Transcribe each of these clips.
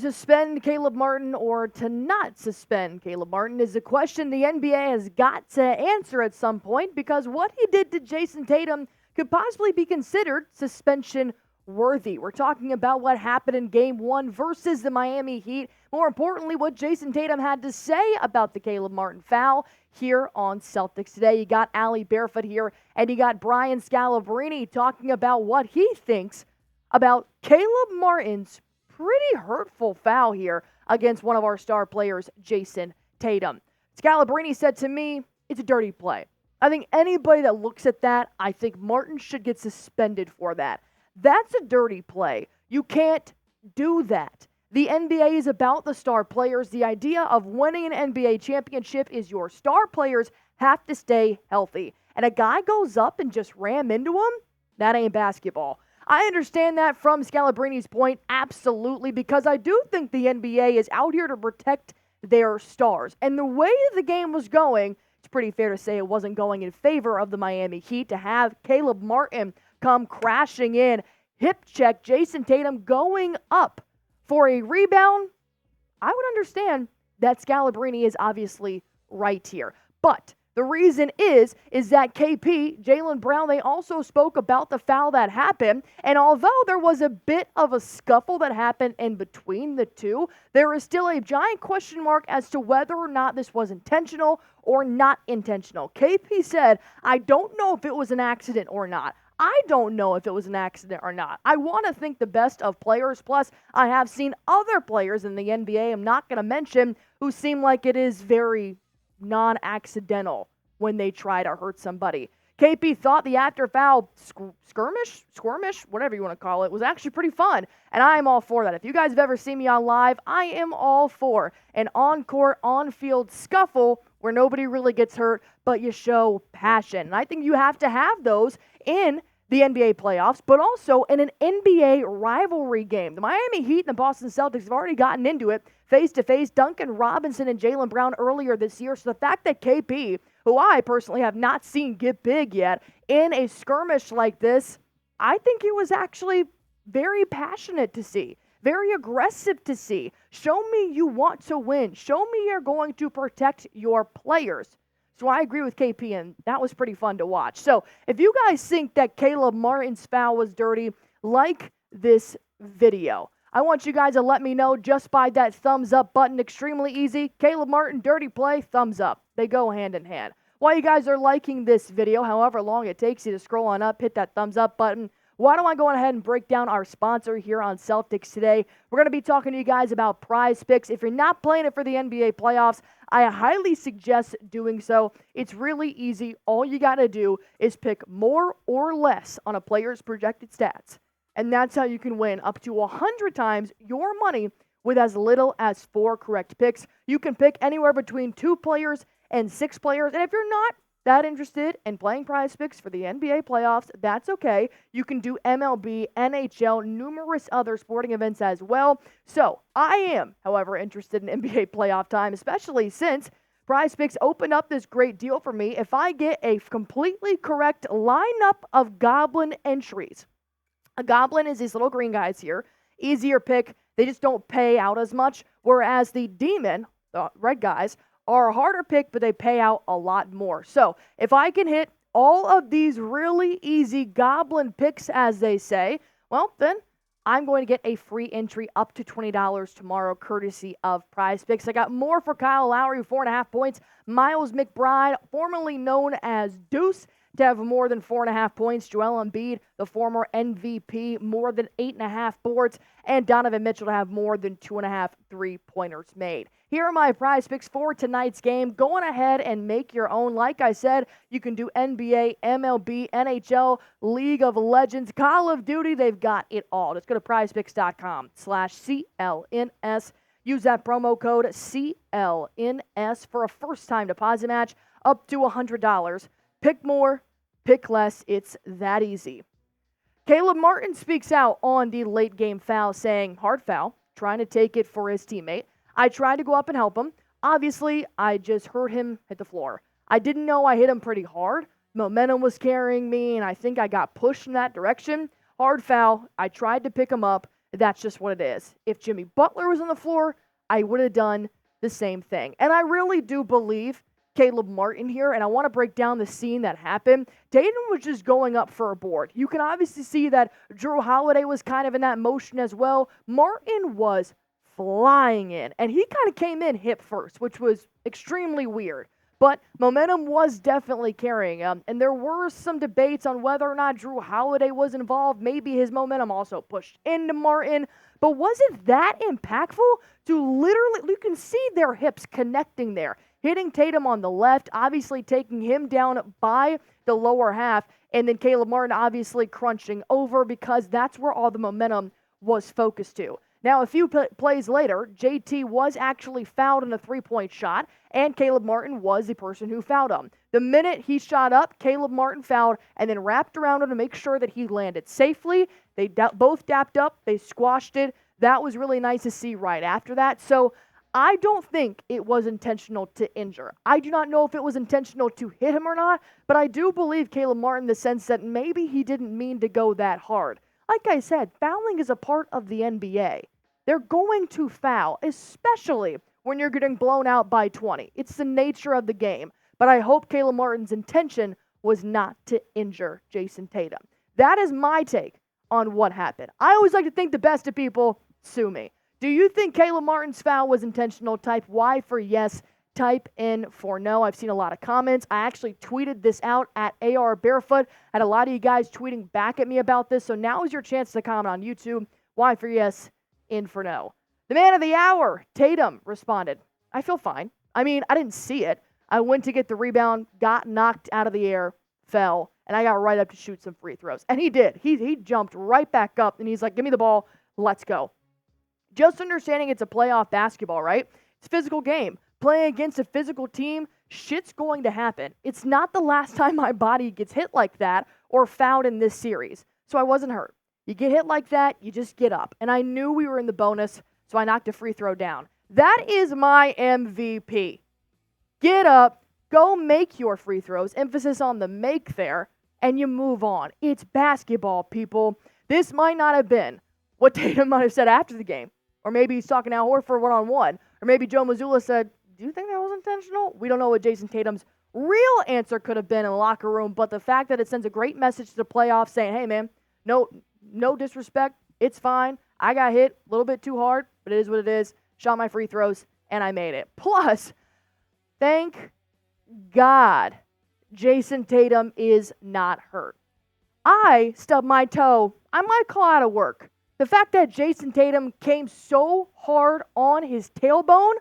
suspend Caleb Martin or to not suspend Caleb Martin is a question the NBA has got to answer at some point, because what he did to Jayson Tatum could possibly be considered suspension worthy. We're talking about what happened in Game 1 versus the Miami Heat. More importantly, what Jayson Tatum had to say about the Caleb Martin foul here on Celtics Today. You got Allie Barefoot here, and you got Brian Scalabrine talking about what he thinks about Caleb Martin's pretty hurtful foul here against one of our star players, Jayson Tatum. Scalabrine said to me, it's a dirty play. I think anybody that looks at that, I think Martin should get suspended for that. That's a dirty play. You can't do that. The NBA is about the star players. The idea of winning an NBA championship is your star players have to stay healthy. And a guy goes up and just ram into him? That ain't basketball. I understand that from Scalabrine's point, absolutely, because I do think the NBA is out here to protect their stars. And the way the game was going, it's pretty fair to say it wasn't going in favor of the Miami Heat to have Caleb Martin come crashing in, hip check Jayson Tatum going up for a rebound. I would understand that Scalabrine is obviously right here. But the reason is that KP, Jaylen Brown, they also spoke about the foul that happened. And although there was a bit of a scuffle that happened in between the two, there is still a giant question mark as to whether or not this was intentional or not intentional. KP said, I don't know if it was an accident or not. I don't know if it was an accident or not. I want to think the best of players. Plus, I have seen other players in the NBA, I'm not going to mention, who seem like it is very non-accidental when they try to hurt somebody. KP thought the after foul skirmish, whatever you want to call it, was actually pretty fun, and I am all for that. If you guys have ever seen me on live, I am all for an on-court, on-field scuffle where nobody really gets hurt, but you show passion. And I think you have to have those in the NBA playoffs, but also in an NBA rivalry game. The Miami Heat and the Boston Celtics have already gotten into it face-to-face. Duncan Robinson and Jaylen Brown earlier this year. So the fact that KP, who I personally have not seen get big yet, in a skirmish like this, I think he was actually very passionate to see, very aggressive to see. Show me you want to win. Show me you're going to protect your players. So I agree with KP, and that was pretty fun to watch. So if you guys think that Caleb Martin's foul was dirty, like this video. I want you guys to let me know just by that thumbs up button. Extremely easy. Caleb Martin, dirty play, thumbs up. They go hand in hand. While you guys are liking this video, however long it takes you to scroll on up, hit that thumbs up button. Why don't I go ahead and break down our sponsor here on Celtics Today? We're going to be talking to you guys about Prize Picks. If you're not playing it for the NBA playoffs, I highly suggest doing so. It's really easy. All you got to do is pick more or less on a player's projected stats. And that's how you can win up to 100 times your money with as little as 4 correct picks. You can pick anywhere between 2 players and 6 players. And if you're not that interested in playing Prize Picks for the NBA playoffs, that's okay. You can do MLB, NHL, numerous other sporting events as well. So I am, however, interested in NBA playoff time, especially since Prize Picks opened up this great deal for me if I get a completely correct lineup of Goblin entries. A Goblin is these little green guys here. Easier pick. They just don't pay out as much, whereas the Demon, the red guys, are a harder pick, but they pay out a lot more. So if I can hit all of these really easy Goblin picks, as they say, well, then I'm going to get a free entry up to $20 tomorrow, courtesy of Prize Picks. I got more for Kyle Lowry, 4.5 points. Miles McBride, formerly known as Deuce, to have more than 4.5 points. Joel Embiid, the former MVP, more than 8.5 boards. And Donovan Mitchell to have more than 2.5 3-pointers made. Here are my Prize Picks for tonight's game. Go on ahead and make your own. Like I said, you can do NBA, MLB, NHL, League of Legends, Call of Duty. They've got it all. Just go to prizepicks.com/CLNS. Use that promo code CLNS for a first-time deposit match up to $100. Pick more, pick less. It's that easy. Caleb Martin speaks out on the late-game foul, saying, hard foul, trying to take it for his teammate. I tried to go up and help him. Obviously, I just heard him hit the floor. I didn't know I hit him pretty hard. Momentum was carrying me, and I think I got pushed in that direction. Hard foul. I tried to pick him up. That's just what it is. If Jimmy Butler was on the floor, I would have done the same thing. And I really do believe Caleb Martin here, and I want to break down the scene that happened. Tatum was just going up for a board. You can obviously see that Drew Holiday was kind of in that motion as well. Martin was flying in, and he kind of came in hip first, which was extremely weird. But momentum was definitely carrying him, and there were some debates on whether or not Drew Holiday was involved. Maybe his momentum also pushed into Martin. But was it that impactful to literally, you can see their hips connecting there, hitting Tatum on the left, obviously taking him down by the lower half, and then Caleb Martin obviously crunching over because that's where all the momentum was focused to. Now, a few plays later, JT was actually fouled in a three-point shot, and Caleb Martin was the person who fouled him. The minute he shot up, Caleb Martin fouled and then wrapped around him to make sure that he landed safely. They both dapped up. They squashed it. That was really nice to see right after that. So I don't think it was intentional to injure. I do not know if it was intentional to hit him or not, but I do believe Caleb Martin in the sense that maybe he didn't mean to go that hard. Like I said, fouling is a part of the NBA. They're going to foul, especially when you're getting blown out by 20. It's the nature of the game. But I hope Caleb Martin's intention was not to injure Jayson Tatum. That is my take on what happened. I always like to think the best of people. Sue me. Do you think Caleb Martin's foul was intentional? Type Y for yes. Type in for no. I've seen a lot of comments. I actually tweeted this out at AR Barefoot. I had a lot of you guys tweeting back at me about this. So now is your chance to comment on YouTube. Y for yes. In for no. The man of the hour, Tatum, responded, I feel fine. I mean, I didn't see it. I went to get the rebound, got knocked out of the air, fell, and I got right up to shoot some free throws. And he did. He jumped right back up, and he's like, give me the ball, let's go. Just understanding it's a playoff basketball, right? It's a physical game. Playing against a physical team, shit's going to happen. It's not the last time my body gets hit like that or fouled in this series. So I wasn't hurt. You get hit like that, you just get up. And I knew we were in the bonus, so I knocked a free throw down. That is my MVP. Get up, go make your free throws, emphasis on the make there, and you move on. It's basketball, people. This might not have been what Tatum might have said after the game. Or maybe he's talking Al Horford one-on-one. Or maybe Joe Mazzulla said, do you think that was intentional? We don't know what Jayson Tatum's real answer could have been in the locker room, but the fact that it sends a great message to the playoffs saying, hey, man, no disrespect. It's fine. I got hit a little bit too hard, but it is what it is. Shot my free throws, and I made it. Plus, thank God Jayson Tatum is not hurt. I stubbed my toe. I might call out of work. The fact that Jayson Tatum came so hard on his tailbone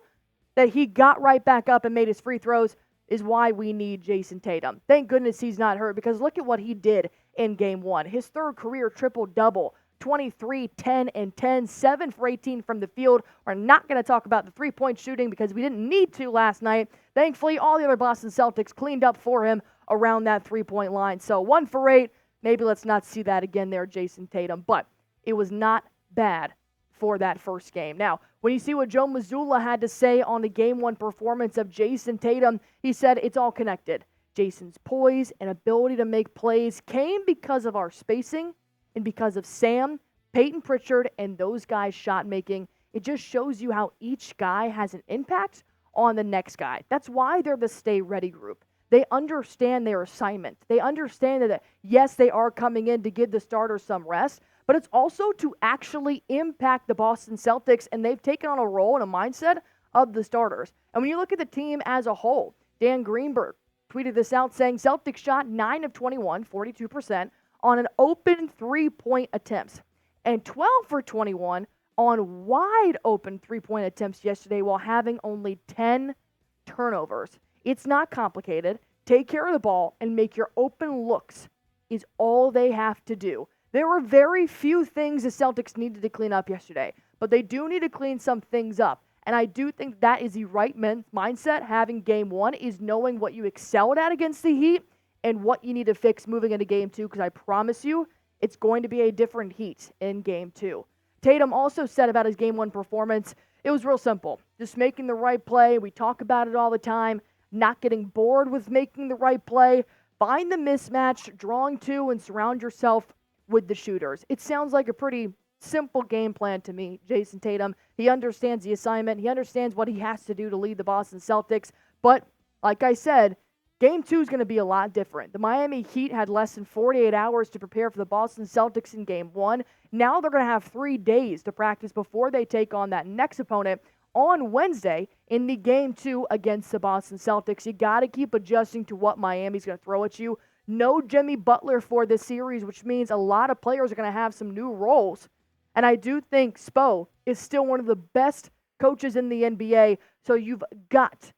that he got right back up and made his free throws is why we need Jayson Tatum. Thank goodness he's not hurt because look at what he did in Game 1. His third career triple-double, 23, 10, and 10, 7 for 18 from the field. We're not going to talk about the three-point shooting because we didn't need to last night. Thankfully, all the other Boston Celtics cleaned up for him around that three-point line. So 1 for 8. Maybe let's not see that again there, Jayson Tatum. But it was not bad for that first game. Now, when you see what Joe Mazzulla had to say on the Game 1 performance of Jayson Tatum, he said it's all connected. Jayson's poise and ability to make plays came because of our spacing and because of Sam, Peyton Pritchard, and those guys' shot making. It just shows you how each guy has an impact on the next guy. That's why they're the stay ready group. They understand their assignment. They understand that, yes, they are coming in to give the starters some rest, but it's also to actually impact the Boston Celtics, and they've taken on a role and a mindset of the starters. And when you look at the team as a whole, Dan Greenberg tweeted this out saying Celtics shot 9 of 21, 42%, on an open three-point attempts, and 12 for 21 on wide open three-point attempts yesterday while having only 10 turnovers. It's not complicated. Take care of the ball and make your open looks is all they have to do. There were very few things the Celtics needed to clean up yesterday, but they do need to clean some things up. And I do think that is the right mindset having Game 1 is knowing what you excelled at against the Heat and what you need to fix moving into Game 2, because I promise you it's going to be a different Heat in Game 2. Tatum also said about his Game 1 performance, it was real simple. Just making the right play. We talk about it all the time. Not getting bored with making the right play. Find the mismatch, drawing to, and surround yourself with the shooters. It sounds like a pretty simple game plan to me, Jayson Tatum. He understands the assignment. He understands what he has to do to lead the Boston Celtics. But like I said, Game 2 is going to be a lot different. The Miami Heat had less than 48 hours to prepare for the Boston Celtics in Game 1. Now they're going to have 3 days to practice before they take on that next opponent on Wednesday in the Game 2 against the Boston Celtics. You got to keep adjusting to what Miami's going to throw at you. No Jimmy Butler for this series, which means a lot of players are going to have some new roles. And I do think Spo is still one of the best coaches in the NBA, so you've got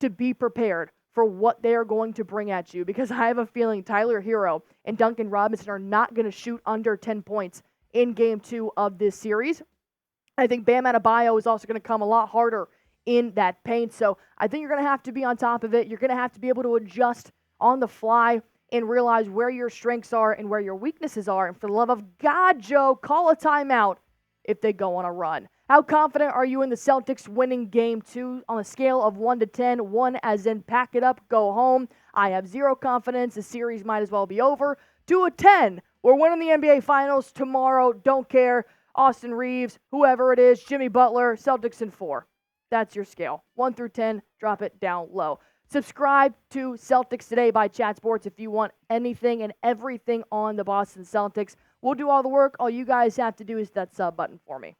to be prepared for what they are going to bring at you, because I have a feeling Tyler Hero and Duncan Robinson are not going to shoot under 10 points in Game 2 of this series. I think Bam Adebayo is also going to come a lot harder in that paint, so I think you're going to have to be on top of it. You're going to have to be able to adjust on the fly and realize where your strengths are and where your weaknesses are. And for the love of God, Joe, call a timeout if they go on a run. How confident are you in the Celtics winning Game 2 on a scale of 1 to 10? 1 as in pack it up, go home. I have 0 confidence. The series might as well be over. 2 a 10. We're winning the NBA Finals tomorrow. Don't care. Austin Reeves, whoever it is, Jimmy Butler, Celtics in 4. That's your scale. 1 through 10, drop it down low. Subscribe to Celtics Today by Chat Sports if you want anything and everything on the Boston Celtics. We'll do all the work. All you guys have to do is that sub button for me.